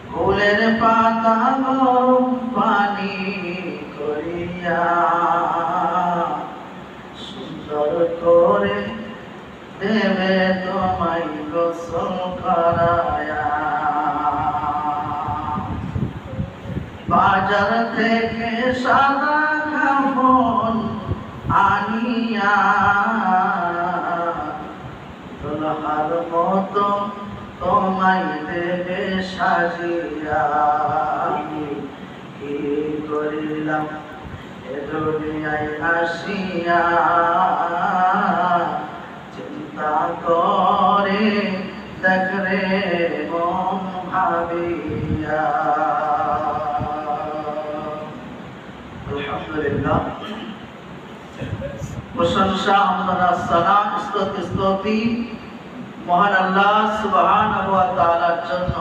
ফুলের পাতা গরম পানি করিয়া সুন্দর করে দেবে তোমায় গোসল করায়া। বাজার থেকে সাদা কাফন আনিয়া দুলহার মতো তোমায় দেবে সাজিয়া। কি করিলাম এ দুনিয়ায় আসিয়া, চিন্তা করে দেখরে মন ভাবিয়া। আলহামদুলিল্লাহ, প্রশংসা আমরা সালাম স্তুতি মহান আল্লাহ সুবহানাহু ওয়া তাআলার জন্য।